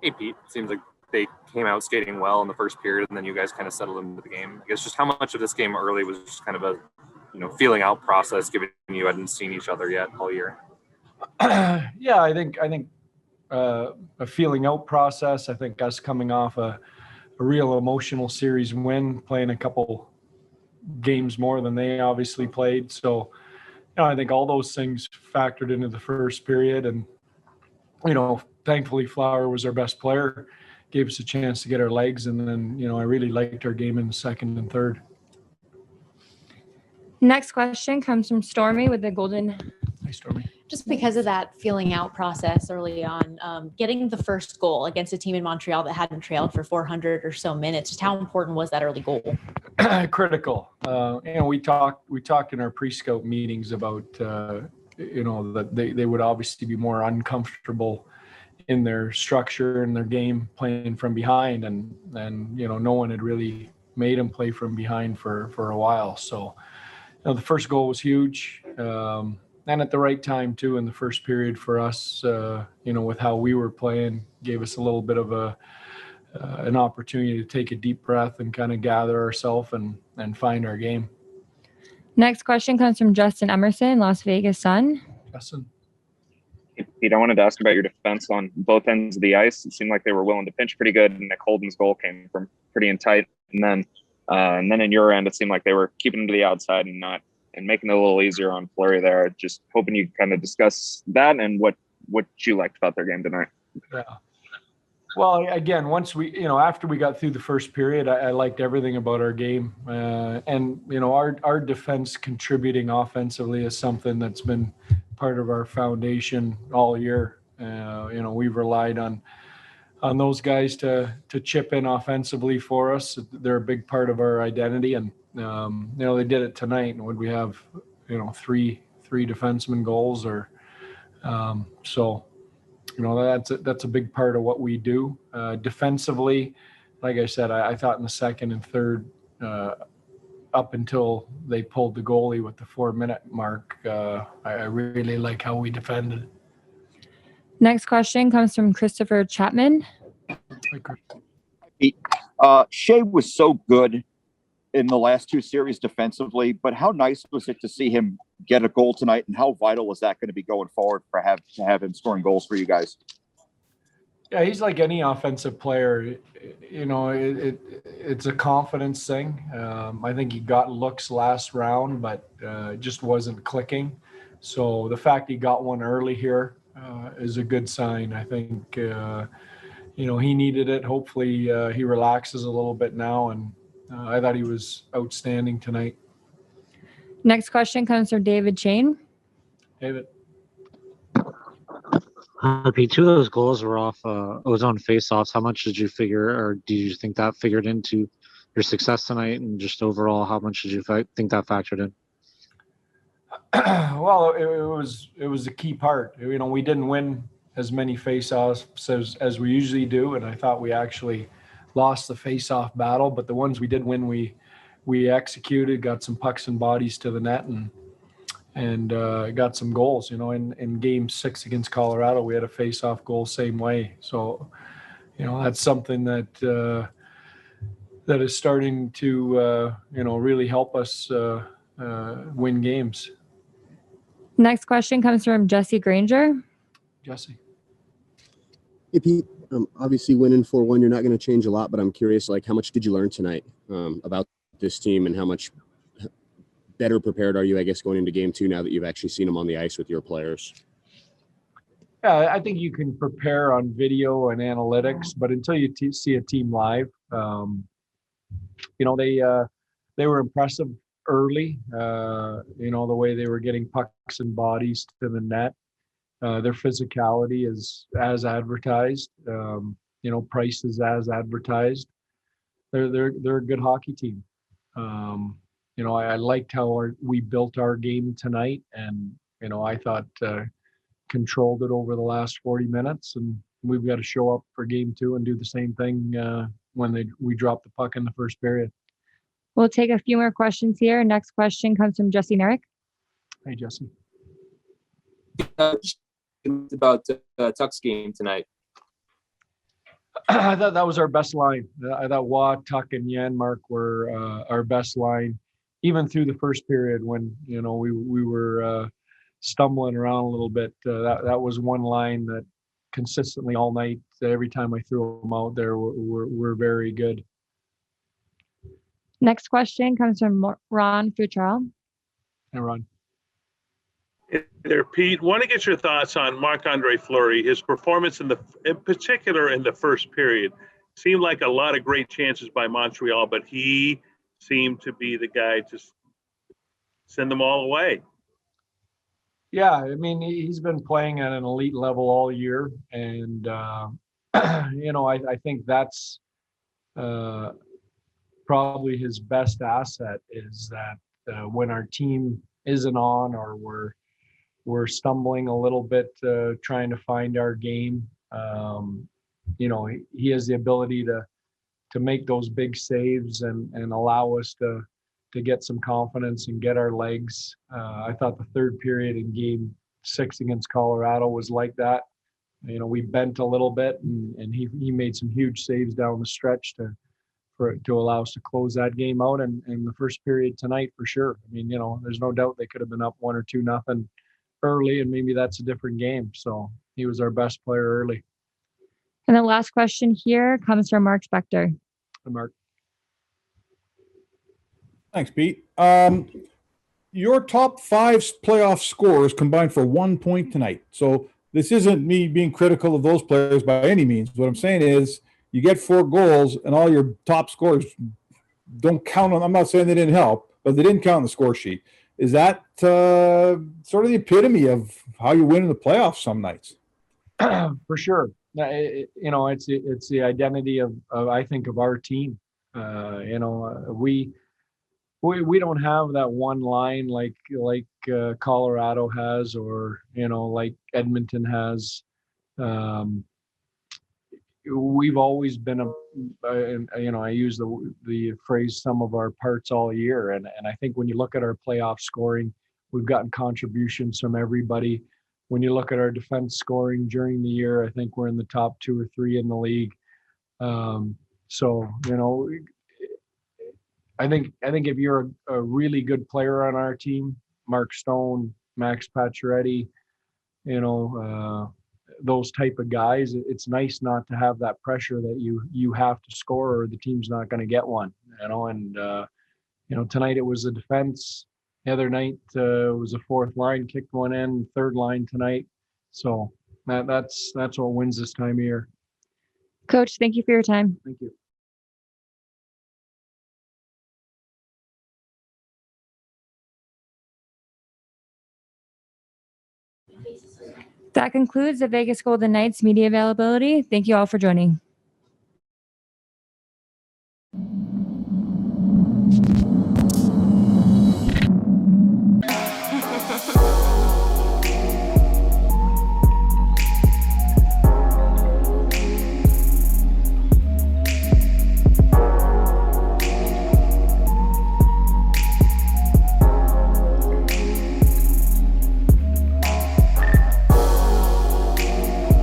Hey, Pete. Seems like they came out skating well in the first period, and then you guys kind of settled into the game. I guess just how much of this game early was just kind of a, feeling out process, given you hadn't seen each other yet all year? Yeah, I think a feeling out process. I think us coming off a real emotional series win, playing a couple games more than they obviously played. So, I think all those things factored into the first period. And, thankfully Flower was our best player, gave us a chance to get our legs. And then, I really liked our game in the second and third. Next question comes from Stormy with the Golden. Hi, Stormy. Just because of that feeling out process early on, getting the first goal against a team in Montreal that hadn't trailed for 400 or so minutes, just how important was that early goal? Critical. We talked in our pre-scout meetings about, that they would obviously be more uncomfortable in their structure and their game playing from behind. And no one had really made them play from behind for a while. So, the first goal was huge. And at the right time too, in the first period for us, with how we were playing, gave us a little bit of an opportunity to take a deep breath and kind of gather ourselves and find our game. Next question comes from Justin Emerson, Las Vegas Sun. Justin. Pete, I wanted to ask about your defense on both ends of the ice. It seemed like they were willing to pinch pretty good, and Nick Holden's goal came from pretty in tight. And then in your end, it seemed like they were keeping him to the outside and making it a little easier on Fleury there. Just hoping you kind of discuss that and what you liked about their game tonight. Yeah. Well, again, once we, after we got through the first period, I liked everything about our game. And our defense contributing offensively is something that's been part of our foundation all year. We've relied on those guys to chip in offensively for us. They're a big part of our identity. And, they did it tonight. And would we have, three defenseman goals or so, that's a big part of what we do. Defensively, like I said, I thought in the second and third, up until they pulled the goalie with the 4-minute mark, I really like how we defended. Next question comes from Christopher Chapman. Shea was so good in the last two series defensively, but how nice was it to see him get a goal tonight, and how vital is that going to be going forward to have him scoring goals for you guys? Yeah, he's like any offensive player. It's a confidence thing. I think he got looks last round, but it just wasn't clicking. So the fact he got one early here is a good sign. I think, he needed it. Hopefully he relaxes a little bit now, and I thought he was outstanding tonight. Next question comes from David Chain. David. Pete, two of those goals were off. It was on faceoffs. How much did you figure, or do you think that figured into your success tonight, and just overall, how much did you think that factored in? Well, it was a key part. We didn't win as many faceoffs as we usually do, and I thought we actually lost the faceoff battle. But the ones we did win, we executed, got some pucks and bodies to the net, and got some goals. In Game 6 against Colorado, we had a face-off goal same way. So, that's something that is starting to really help us win games. Next question comes from Jesse Granger. Jesse. Hey, Pete. Obviously, winning 4-1, you're not going to change a lot, but I'm curious, how much did you learn tonight about this team, and how much better prepared are you, I guess, going into Game 2 now that you've actually seen them on the ice with your players? Yeah, I think you can prepare on video and analytics, but until you see a team live, they were impressive early. The way they were getting pucks and bodies to the net. Their physicality is as advertised. Price is as advertised. They're a good hockey team. I liked how we built our game tonight, and I thought controlled it over the last 40 minutes, and we've got to show up for Game 2 and do the same thing when we drop the puck in the first period. We'll take a few more questions here. Next question comes from Jesse Merrick. Hey, Jesse. About Tuck's game tonight. I thought that was our best line. I thought Waugh, Tuck, and Yanmark were our best line, even through the first period when we were stumbling around a little bit. That was one line that consistently all night, every time I threw them out there, were very good. Next question comes from Ron Futrell. Hey, Ron. Hey there, Pete. Want to get your thoughts on Marc-Andre Fleury, his performance in particular in the first period. Seemed like a lot of great chances by Montreal, but he seemed to be the guy to send them all away. Yeah, I mean, he's been playing at an elite level all year, and I think that's probably his best asset is that when our team isn't on or we're stumbling a little bit trying to find our game, he has the ability to make those big saves and allow us to get some confidence and get our legs. I thought the third period in game 6 against Colorado was like that. We bent a little bit and he made some huge saves down the stretch to allow us to close that game out. And the first period tonight, for sure. I mean, there's no doubt they could have been up 1 or 2-0 early, and maybe that's a different game. So he was our best player early. And the last question here comes from Mark Spector. Hi, Mark. Thanks, Pete. Your top 5 playoff scores combined for 1 point tonight. So this isn't me being critical of those players by any means. What I'm saying is you get 4 goals and all your top scores don't count on. I'm not saying they didn't help, but they didn't count on the score sheet. Is that sort of the epitome of how you win in the playoffs some nights? For sure. It's the identity of I think of our team. We don't have that one line like Colorado has, or like Edmonton has. We've always been I use the phrase sum of our parts all year, and I think when you look at our playoff scoring, we've gotten contributions from everybody. When you look at our defense scoring during the year, I think we're in the top 2 or 3 in the league. I think if you're a really good player on our team, Mark Stone, Max Pacioretty, those type of guys, it's nice not to have that pressure that you have to score or the team's not going to get one. Tonight it was the defense. The other night it was a 4th line kicked one in, 3rd line tonight. So that's what wins this time of year. Coach, thank you for your time. Thank you. That concludes the Vegas Golden Knights media availability. Thank you all for joining.